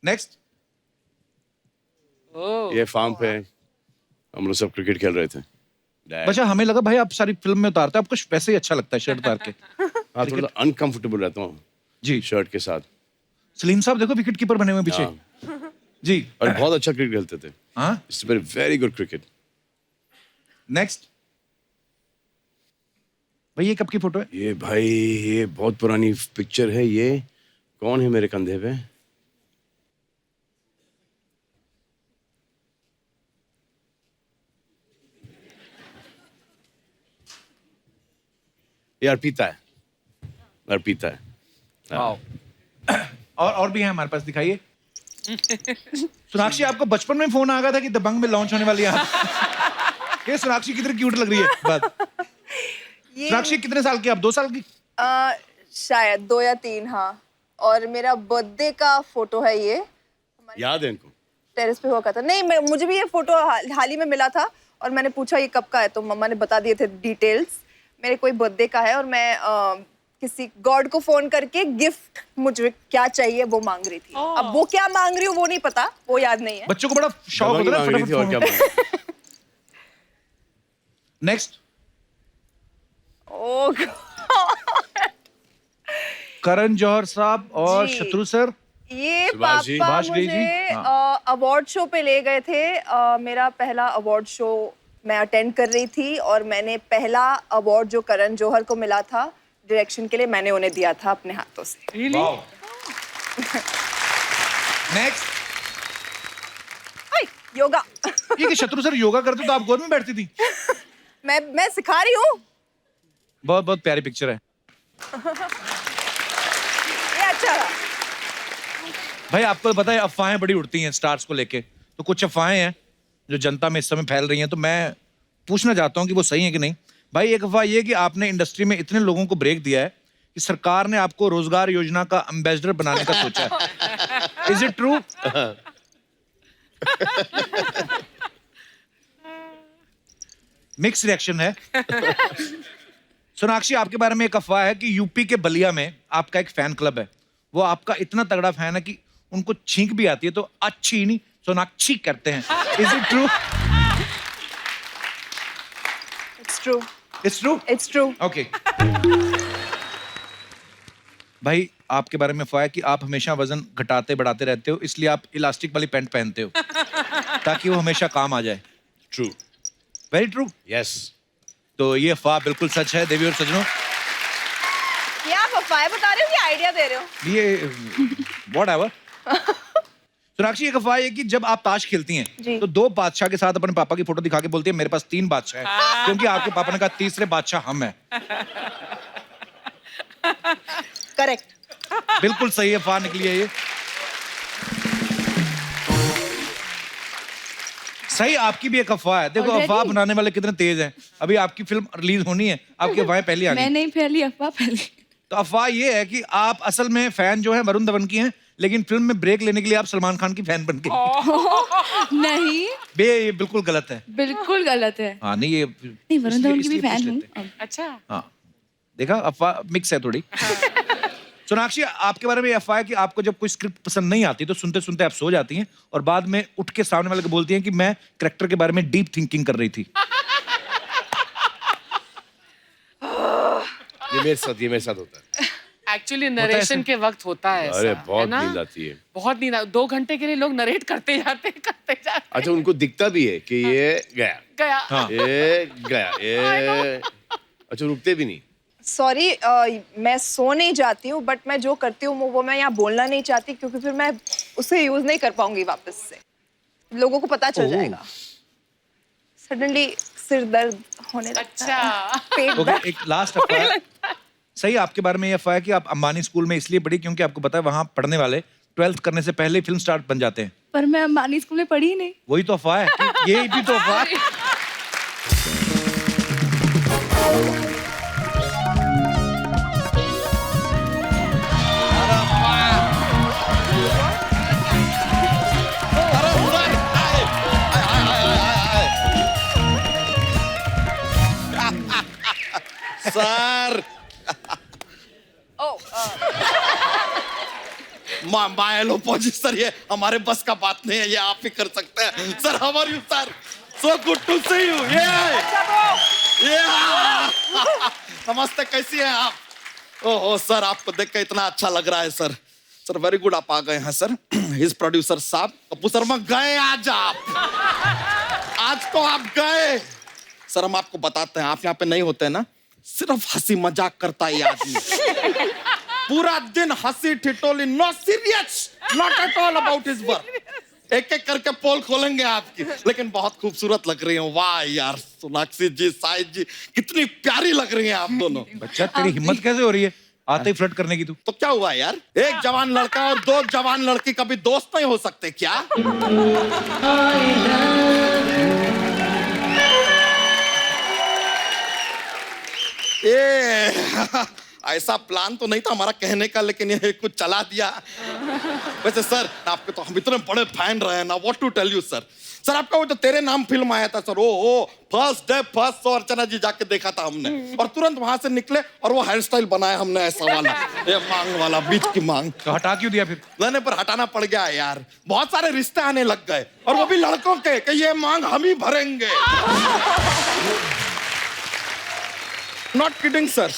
A: Next.
B: ये फार्म पे हम लोग सब क्रिकेट खेल रहे थे।
A: बच्चा हमें लगा भाई आप सारी फिल्म में उतारते हैं, आपको वैसे ही अच्छा लगता है शर्ट उतार के।
B: हाँ, थोड़ा अनकंफर्टेबल रहता हूँ
A: जी।
B: शर्ट के साथ।
A: सलीम साहब देखो विकेट कीपर बने हुए हैं पीछे।
B: हाँ।
A: जी।
B: और बहुत अच्छा क्रिकेट खेलते थे।
A: हाँ,
B: it's very good cricket.
A: Next. भाई ये कब की फोटो है?
B: ये भाई ये बहुत पुरानी पिक्चर है। ये कौन है मेरे कंधे पे? ये अर्पिता है, अर्पिता है। हाँ।
A: और भी है हमारे पास, दिखाइए। सोनाक्षी आपको बचपन में फोन आ गया था कि दबंग में लॉन्च होने वाली है आप? ये सोनाक्षी कितनी क्यूट लग रही है बात।
E: ये
A: सोनाक्षी कितने साल की आप? 2 साल की?
E: शायद 2 या 3, हाँ। और मेरा बर्थडे का फोटो है ये,
B: याद है इनको?
E: टेरेस पे हुआ था। नहीं, मुझे भी ये फोटो हाल ही में मिला था और मैंने पूछा ये कब का है, तो मम्मा ने बता दिए थे डिटेल्स। मेरे कोई बर्थडे का है और मैं किसी गॉड को फोन करके गिफ्ट मुझे क्या चाहिए वो मांग रही थी। अब वो क्या मांग रही हूँ वो नहीं पता, वो याद नहीं है।
A: बच्चों को बड़ा शौक
B: दबंग
A: होता है
B: मांग रही थी और क्या मांगी?
A: नेक्स्ट,
E: ओह
A: करण जौहर साहब और
E: जी।
A: शत्रु सर।
E: ये
B: सुभाष जी।
E: पापा
A: सुभाष घई जी,
E: मुझे अवार्ड शो पे ले गए थे। मेरा पहला अवार्ड शो मैं अटेंड कर रही थी और मैंने पहला अवार्ड जो करण जौहर को मिला था डायरेक्शन के लिए, मैंने उन्हें दिया था अपने हाथों से।
A: नेक्स्ट,
E: योगा
A: ये कि शत्रु सर योगा करते तो आप गोद में बैठती थी?
E: मैं सिखा रही हूँ।
A: बहुत बहुत प्यारी पिक्चर है
E: ये अच्छा रहा।
A: भाई। आपको पता है अफवाहें बड़ी उड़ती हैं स्टार्स को लेके, तो कुछ अफवाहें हैं जो जनता में इस समय फैल रही हैं, तो मैं पूछना चाहता हूं कि वो सही है कि नहीं। भाई एक अफवाह ये कि आपने इंडस्ट्री में इतने लोगों को ब्रेक दिया है कि सरकार ने आपको रोजगार योजना का एम्बेसडर बनाने का सोचा है। Is it true? Mix reaction है। सोनाक्षी, आपके बारे में एक अफवाह है कि यूपी के बलिया में आपका एक फैन क्लब है। वो आपका इतना तगड़ा फैन है कि उनको छींक भी आती है तो अच्छी नहीं सोनाक्षी करते हैं। Is it true?
E: It's true.
A: It's true?
E: It's true.
A: Okay. भाई आपके बारे में अफवाह है कि आप हमेशा वजन घटाते बढ़ाते रहते हो, इसलिए आप इलास्टिक वाली पैंट पहनते हो ताकि वो हमेशा काम आ जाए।
B: ट्रू।
A: Very true.
B: यस।
A: तो ये अफवाह बिल्कुल सच है देवी और सज्जनों।
E: ये आप अफवाहें बता रहे हो कि आइडिया दे रहे हो?
A: ये व्हाटएवर। सोनाक्षी, एक अफवाह है कि जब आप ताश खेलती हैं
E: जी।
A: तो दो बादशाह के साथ अपने पापा की फोटो दिखा के बोलती है मेरे पास 3 बादशाह हैं, क्योंकि आपके पापा ने कहा तीसरे बादशाह हम हैं।
E: करेक्ट।
A: बिल्कुल सही अफवाह निकली है ये। सही, आपकी भी एक अफवाह है। देखो
C: Already?
A: अफवाह बनाने वाले कितने तेज हैं। अभी आपकी फिल्म रिलीज होनी है, आपकी अफवाहें पहले आ
C: मैं
A: गई।
C: नहीं फैली अफवाह फैली।
A: तो अफवाह ये है कि आप असल में फैन जो है वरुण धवन की हैं, लेकिन फिल्म में ब्रेक लेने के लिए आप सलमान खान की फैन बन गई।
C: नहीं,
A: ये बिल्कुल गलत है।
C: बिल्कुल गलत है।
A: हाँ नहीं, ये
C: नहीं, वरुण धवन की भी
A: इसलिए
C: फैन
A: पूछ
C: हूँ।
A: लेते हैं।
D: अच्छा,
A: हाँ देखा, अफवाह मिक्स है थोड़ी। सोनाक्षी, आपके बारे में अफवाह है कि आपको जब कोई स्क्रिप्ट पसंद नहीं आती तो सुनते सुनते आप सो जाती हैं और बाद में उठ के सामने वाले को बोलती हैं कि मैं कैरेक्टर के बारे में डीप थिंकिंग कर रही थी।
B: ये मेरे साथ होता है।
D: एक्चुअली नरेशन के वक्त होता है ऐसा,
B: अरे
D: है
B: बहुत
D: ना?
B: नींद आती है।
D: बहुत नींद 2 घंटे के लिए लोग नरेट करते जाते
B: अच्छा, उनको दिखता भी है कि ये गया,
D: गया।
A: हाँ।
B: ये गया, ये अच्छा रुकते भी नहीं।
E: सॉरी, मैं सो नहीं जाती हूँ, बट मैं जो करती हूँ वो मैं यहाँ बोलना नहीं चाहती, क्योंकि फिर मैं उसे यूज नहीं कर पाऊंगी वापस से, लोगों को पता चल जाएगा। सडनली सिर दर्द होने लगता है,
D: अच्छा।
E: पेट
A: ओके,
E: दर्द।
A: एक लास्ट अफवाह है। सही, आपके बारे में ये अफवाह है कि आप अंबानी स्कूल में इसलिए पढ़ी क्योंकि आपको पता है वहां पढ़ने वाले 12th करने से पहले फिल्म स्टार बन जाते हैं।
C: पर मैं अंबानी स्कूल में पढ़ी ही नहीं।
A: वही तो अफवाह है कि ये भी तो अफवाह है।
K: सर माया लो पहुंची सर, ये हमारे बस का बात नहीं है, ये आप ही कर सकते हैं sir. How are you sir? So good to see you. ये नमस्ते, कैसी हैं आप? ओहो सर, आपको देख के इतना अच्छा लग रहा है सर। सर वेरी गुड, आप आ गए हैं सर। हिज प्रोड्यूसर साहब कपूर शर्मा गए आज, आज तो आप गए सर। हम आपको बताते हैं, आप यहाँ पे नहीं होते ना, सिर्फ हंसी मजाक करता है ये आदमी। पूरा दिन हंसी ठिठोली, no serious, not at all about his work. एक एक करके पोल खोलेंगे आपकी, लेकिन बहुत खूबसूरत लग रही हैं। वाह यार, सोनाक्षी जी, साहिद जी, कितनी प्यारी लग रही हैं आप दोनों।
A: बच्चा, तेरी हिम्मत कैसे हो रही है आते ही फ्लर्ट करने की? तू
K: तो क्या हुआ यार, एक जवान लड़का और 2 जवान लड़की कभी दोस्त नहीं हो सकते क्या? ऐसा प्लान तो नहीं था हमारा कहने का, लेकिन ये कुछ चला दिया। वैसे सर, आपके तो हम इतने बड़े फैन रहे हैं ना, what to tell you sir. Sir आपका वो जो तेरे नाम फिल्म आया था सर, ओ first day first show Archana ji जाके देखा था हमने, और तुरंत वहां से निकले और वो हेयर स्टाइल बनाया हमने ऐसा वाला, ये मांग वाला, बीच की मांग।
A: तो हटा क्यों दिया फिर?
K: नहीं पर हटाना पड़ गया यार, बहुत सारे रिश्ते आने लग गए, और वो भी लड़कों के कि ये मांग हम ही भरेंगे। नॉट किडिंग सर,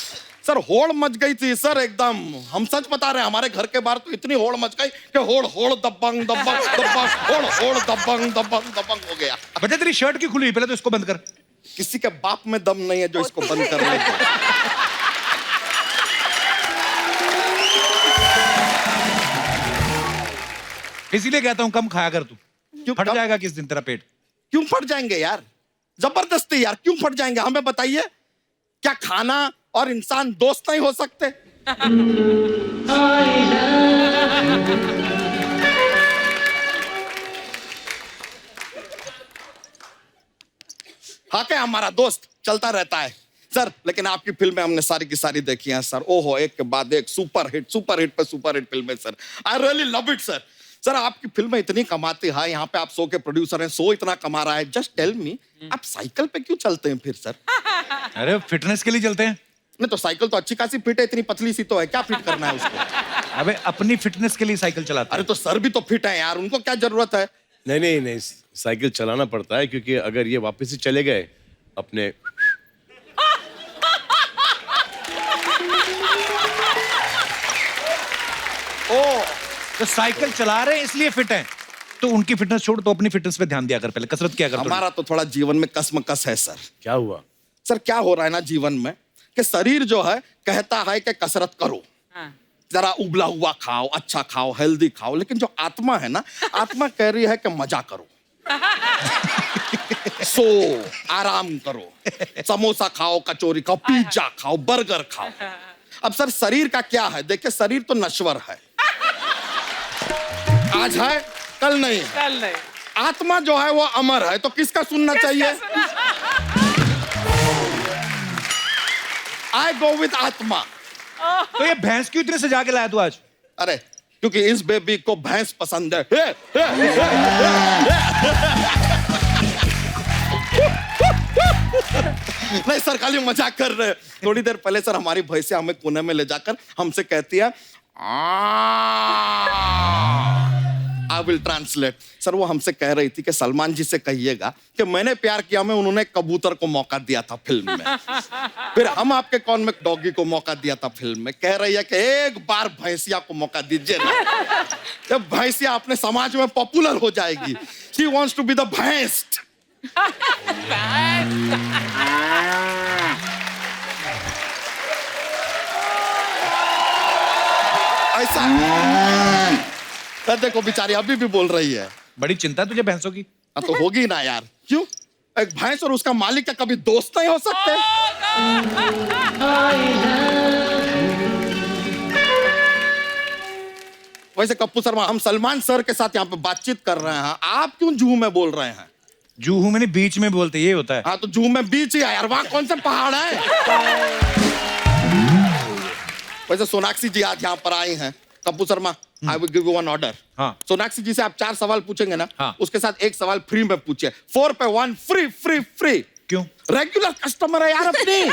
K: सर होड़ मच गई थी सर एकदम, हम सच बता रहे हैं, हमारे घर के बाहर तो इतनी होड़ मच गई कि होड़ होड़ दबंग दबंग दबंग होड़ होड़ दबंग दबंग दबंग हो गया।
A: बेटा तेरी शर्ट क्यों खुली? पहले तो इसको बंद कर।
K: किसी के बाप में दम नहीं है जो इसको बंद कर ले।
A: इसीलिए कहता हूँ कम खाया कर तू,
K: क्यों
A: फट
K: कम?
A: जाएगा किस दिन तेरा पेट।
K: क्यों फट जाएंगे यार, जबरदस्ती यार, क्यों फट जाएंगे हमें बताइए? क्या खाना और इंसान दोस्त नहीं हो सकते? हाँ क्या हमारा दोस्त चलता रहता है सर, लेकिन आपकी फिल्में हमने सारी की सारी देखी हैं सर, ओहो एक के बाद एक सुपर हिट पे सुपर हिट फिल्में sir, I really love it sir. Sir आपकी फिल्में इतनी कमाती है, यहाँ पे आप शो के प्रोड्यूसर हैं, शो इतना कमा रहा है, जस्ट टेल मी आप साइकिल पे क्यों चलते हैं फिर सर?
A: अरे फिटनेस के लिए चलते हैं।
K: नहीं तो साइकिल तो अच्छी खासी फिट है, इतनी पतली सी तो है, क्या फिट करना है उसको?
A: अबे अपनी फिटनेस के लिए साइकिल चलाते
K: अरे तो सर भी तो फिट है यार, उनको क्या जरूरत है?
B: नहीं, साइकिल चलाना पड़ता है, क्योंकि अगर ये वापस से चले गए अपने
A: ओ तो साइकिल चला रहे हैं इसलिए फिट हैं, तो उनकी फिटनेस छोड़, तो अपनी फिटनेस पे ध्यान दिया कर, पहले कसरत किया कर।
K: हमारा तो थोड़ा जीवन में कसमकस है सर।
B: क्या हुआ
K: सर? क्या हो रहा है ना जीवन में कि शरीर जो है कहता है कि कसरत करो, जरा उबला हुआ खाओ, अच्छा खाओ, हेल्दी खाओ, लेकिन जो आत्मा है ना, आत्मा कह रही है कि मजा करो, सो आराम करो, समोसा खाओ, कचौरी खाओ, पिज्जा खाओ, बर्गर खाओ। अब सर शरीर का क्या है? देखिए शरीर तो नश्वर है, आज है कल नहीं है,
D: कल नहीं।
K: आत्मा जो है वो अमर है, तो किसका सुनना चाहिए? आई गो विद आत्मा।
A: तो ये भैंस क्यों इतने सजा के लाया तू आज?
K: अरे क्योंकि इस बेबी को भैंस पसंद है। नहीं सर खाली मजाक कर रहे हैं। थोड़ी देर पहले सर हमारी भैंसिया हमें कोने में ले जाकर हमसे कहती है आई विल ट्रांसलेट। सर वो हमसे कह रही थी कि सलमान जी से कहिएगा कि मैंने प्यार किया में उन्होंने कबूतर को मौका दिया था फिल्म में, फिर हम आपके कौन में डॉगी को मौका दिया था फिल्म में। कह रही है कि एक बार भैंसिया को मौका दीजिए ना, जब भैंसिया अपने समाज में पॉपुलर हो जाएगी। She wants to be the bhains. ऐसा देखो बेचारी अभी भी बोल रही है।
A: बड़ी चिंता तुझे भैंसों की?
K: हाँ तो होगी ना यार, क्यों? एक भैंस और उसका मालिक क्या कभी दोस्त नहीं हो सकते? वैसे कप्पू शर्मा, हम सलमान सर के साथ यहाँ पे बातचीत कर रहे हैं, आप क्यों जूहू में बोल रहे हैं?
A: जूहू मैंने बीच में बोलते, ये होता है।
K: हाँ तो जूहू में बीच ही है यार, वहां कौन सा पहाड़ है? वैसे सोनाक्षी जी आज यहाँ पर आई हैं। Kappu Sharma, I will give you one order.
A: हाँ।
K: सोनाक्षी जी से आप 4 सवाल पूछेंगे ना,
A: हाँ।
K: उसके साथ एक सवाल फ्री में पूछिए। 4 पे 1 फ्री फ्री फ्री।
A: क्यों?
K: रेगुलर कस्टमर है यार अपनी।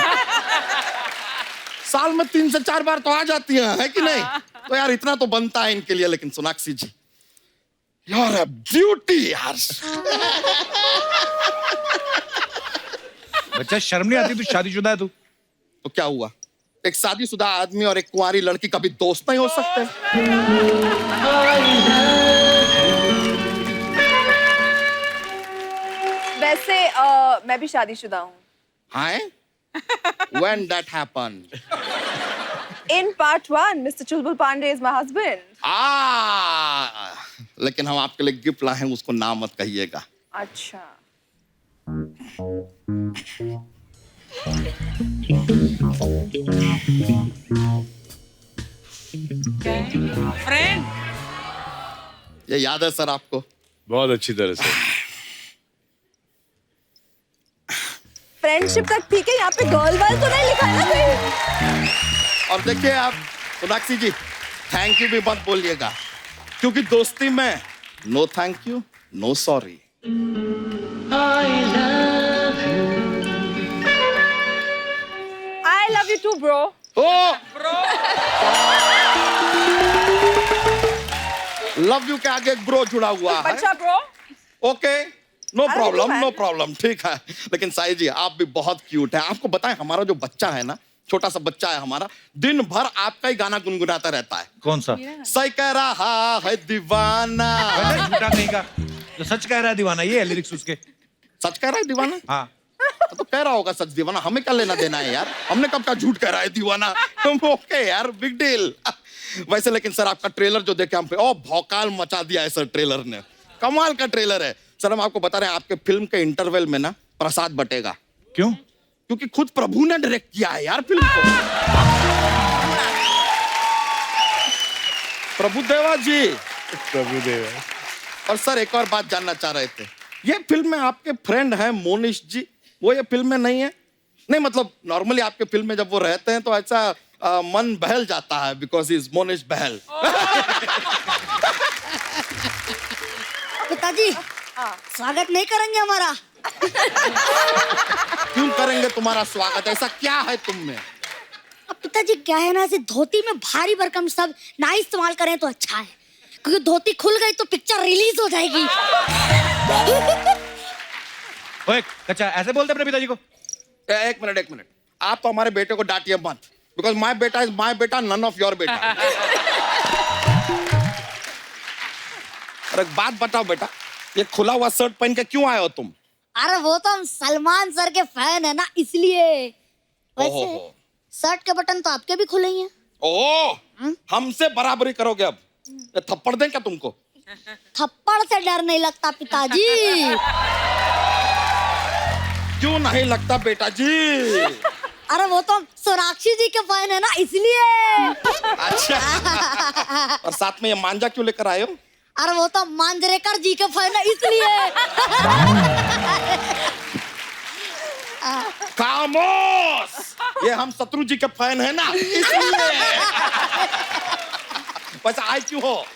K: साल में 3 से 4 बार तो आ जाती है कि नहीं? तो यार इतना तो बनता है इनके लिए। लेकिन सोनाक्षी जी, यू आर अ ब्यूटी यार।
A: बच्चा शर्म नहीं आती? तू शादीशुदा है तू?
K: तो क्या हुआ? एक शादीशुदा आदमी और एक कुंवारी लड़की कभी दोस्त नहीं हो सकते?
E: वैसे मैं भी शादीशुदा हूँ।
K: हाँ? When that happened?
E: In part 1, Mr. Chulbul Pandey is my husband.
K: लेकिन हम आपके लिए गिफ्ट लाए हैं, उसको नाम मत कहिएगा।
E: अच्छा।
D: फ्रेंड
K: ये याद है सर आपको?
B: बहुत अच्छी तरह से।
E: फ्रेंडशिप तक ठीक है, यहाँ पे गर्ल वाल तो नहीं लिखा है ना कहीं?
K: और देखिए आप सोनाक्षी जी, थैंक यू भी मत बोलिएगा, क्योंकि दोस्ती में no thank you no sorry.
E: I love you too, bro.
K: Love you के आगे एक ब्रो जुड़ा हुआ है।
E: बच्चा bro.
K: Okay, no
E: I
K: problem,
E: do,
K: no
E: man.
K: Problem, ठीक है। लेकिन साई जी आप भी बहुत क्यूट है। आपको बताएं हमारा जो बच्चा है ना, छोटा सा बच्चा है हमारा, दिन भर आपका ही गाना गुनगुनाता रहता है।
A: कौन सा?
K: सही कह रहा है दीवाना।
A: पहले झूठा कहीं का, जो सच कह रहा है दीवाना, ये है लिरिक्स उसके।
K: सच कह रहा है दीवाना?
A: हाँ।
K: तो कह रहा होगा सच दीवाना, हमें क्या लेना देना है यार, हमने कब का झूठ कह रहा है दीवाना। तुम ओके यार, बिग डील। वैसे लेकिन सर आपका ट्रेलर जो देखे हम पे, ओ भौकाल मचा दिया है सर ट्रेलर ने, कमाल का ट्रेलर है सर। हम आपको बता रहे हैं आपके फिल्म के इंटरवल में ना प्रसाद बटेगा।
A: क्यों?
K: क्योंकि खुद प्रभु ने डायरेक्ट किया है यार फिल्म को। प्रभुदेवा जी।
B: प्रभुदेवा।
K: और सर एक और बात जानना चाह रहे थे, ये फिल्म में आपके फ्रेंड हैं मोनिश जी, वो ये फिल्म में नहीं है? नहीं मतलब नॉर्मली आपके फिल्म में जब वो रहते हैं तो ऐसा मन बहल जाता है, बिकॉज इज मोनिश बहल।
F: पिताजी स्वागत नहीं करेंगे हमारा?
K: क्यों करेंगे तुम्हारा स्वागत, ऐसा क्या है तुम में?
F: अब पिताजी क्या है ना, ऐसे धोती में भारी भरकम सब ना इस्तेमाल करें तो अच्छा है, क्योंकि धोती खुल गई तो पिक्चर रिलीज हो जाएगी।
A: ओए कच्चा, ऐसे बोलते अपने पिताजी को?
K: एक मिनट, आप तो हमारे बेटे को डांटिए मत, बिकॉज माई बेटा इज माई बेटा, नन ऑफ योर बेटा। और एक बात बताओ बेटा, ये खुला हुआ शर्ट पहन के क्यों आए हो तुम?
F: अरे वो तो हम सलमान सर के फैन है ना, इसलिए। वैसे
K: ओहो।
F: शर्ट के बटन तो आपके भी खुले ही हैं।
K: ओह, हमसे बराबरी करोगे अब? ये थप्पड़ दें क्या तुमको?
F: थप्पड़ से डर नहीं लगता पिताजी।
K: क्यों नहीं लगता बेटा जी?
F: अरे वो तो हम सोनाक्षी जी के फैन है ना, इसलिए।
K: अच्छा। और साथ में ये मांझा क्यों लेकर आए हो?
F: अरे वो तो मांजरेकर जी के फैन है, इसलिए।
K: खामोश, ये हम शत्रु जी के फैन है ना, इसलिए। वैसे आए क्यों हो?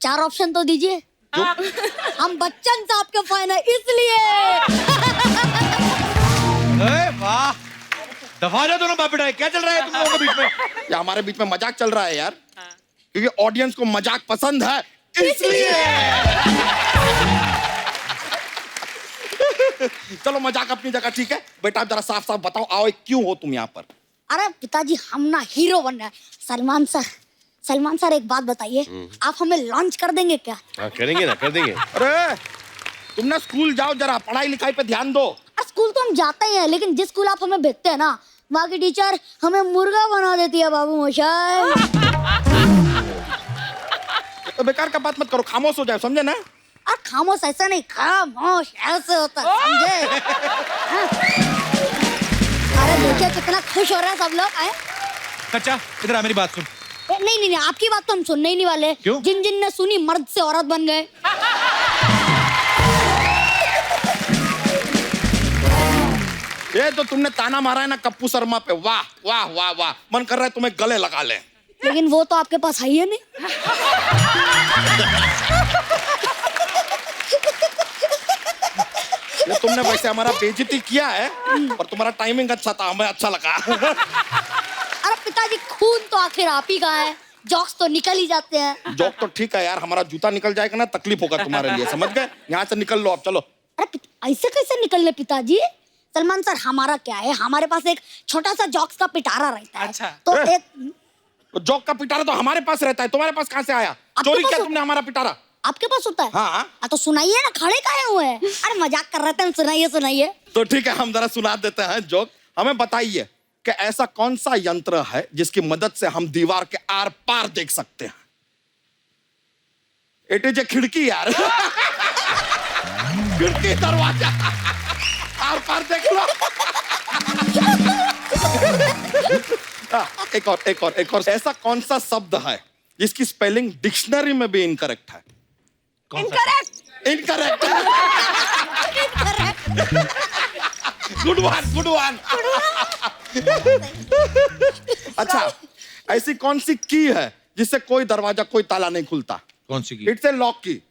F: 4 ऑप्शन तो दीजिए। हम बच्चन साहब के फैन है, इसलिए।
A: वाह, दफा जा दोनों बाप बेटा, क्या चल रहा है तुम लोगों के बीच में?
K: ये हमारे बीच में मजाक चल रहा है यार, क्योंकि ऑडियंस को मजाक पसंद है, इसलिए। चलो मजाक अपनी जगह ठीक है, बेटा आप जरा साफ साफ बताओ, आओ क्यों हो तुम यहाँ पर?
F: अरे पिताजी हम ना हीरो बन रहे हैं। सलमान सर एक बात बताइए, आप हमें लॉन्च कर देंगे क्या?
B: हाँ करेंगे ना, कर देंगे।
K: अरे तुम ना स्कूल जाओ, जरा पढ़ाई लिखाई पे ध्यान दो।
F: स्कूल तो हम जाते ही हैं, लेकिन जिस स्कूल आप हमें भेजते हैं ना, वहाँ की टीचर हमें मुर्गा बना देती है बाबू मोशाय।
K: तो बेकार का बात मत करो, खामोश हो जाए, समझे ना?
F: और खामोश ऐसा नहीं, खामोश ऐसे होता है, समझे? हाँ। अरे देखिए कितना खुश हो रहे हैं सब लोग। आए
A: कच्चा इधर आ, मेरी बात सुन।
F: नहीं, आपकी बात तो हम सुनने ही नहीं वाले।
A: क्यों?
F: जिन ने सुनी मर्द से औरत बन गए।
K: ये तो तुमने ताना मारा है ना कप्पू शर्मा पे, वाह वाह वाह वाह, मन कर रहा है तुम्हें गले लगा ले।
F: लेकिन वो तो आपके पास है ही नहीं।
K: ये तुमने वैसे हमारा बेइज्जती किया है, और तुम्हारा टाइमिंग अच्छा था, हमें अच्छा लगा।
F: अरे पिताजी खून तो आखिर आप ही का है, जॉक्स तो निकल ही जाते हैं।
K: जॉक तो ठीक है यार, हमारा जूता निकल जाएगा ना तकलीफ होगा तुम्हारे लिए, समझ गए? यहाँ से निकल लो अब, चलो।
F: अरे ऐसे कैसे निकलने पिताजी? सलमान सर हमारा क्या है, हमारे पास एक छोटा सा जॉक्स का पिटारा रहता है।
H: अच्छा।
F: तो एक
K: तो जॉक का पिटारा तो हमारे पास रहता है, तुम्हारे पास कहाँ से आया? चोरी
F: पास
K: किया
F: हो-
K: तुमने हमारा पिटारा?
F: आपके पास होता है?
K: हाँ।
F: तो सुनाइए ना, खड़े काहे हुए हैं? अरे मजाक कर रहे थे हम, सुनाइए।
K: तो ठीक है, हम जरा सुना देते हैं जोक। हमें बताइए कि ऐसा कौन सा यंत्र है जिसकी मदद से हम दीवार के आर पार देख सकते हैं? इट इज ए खिड़की यार। खिड़की, दरवाजा, आर पार देख लो। एक और ऐसा कौन सा शब्द है जिसकी स्पेलिंग डिक्शनरी में भी इनकरेक्ट है? इनकरेक्ट। Good one. अच्छा, ऐसी कौन सी की है जिससे कोई दरवाजा कोई ताला नहीं खुलता?
A: कौन सी की?
K: इट्स ए लॉक की।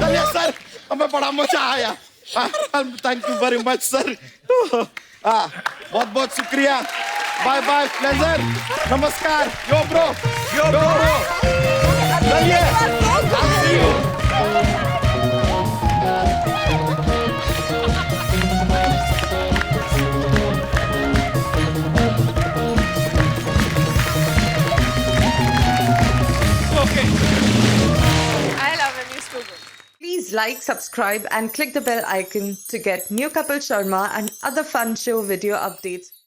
K: चलिए सर, हमें बड़ा मजा आया। Thank you very much sir. बहुत बहुत शुक्रिया। बाय बाय, प्लेजर, नमस्कार। यो ब्रो, यो ब्रो, चलिए, I'll see you.
E: I love him. He's too good.
L: Please like, subscribe, and click the bell icon to get new Kapil Sharma and other fun show video updates.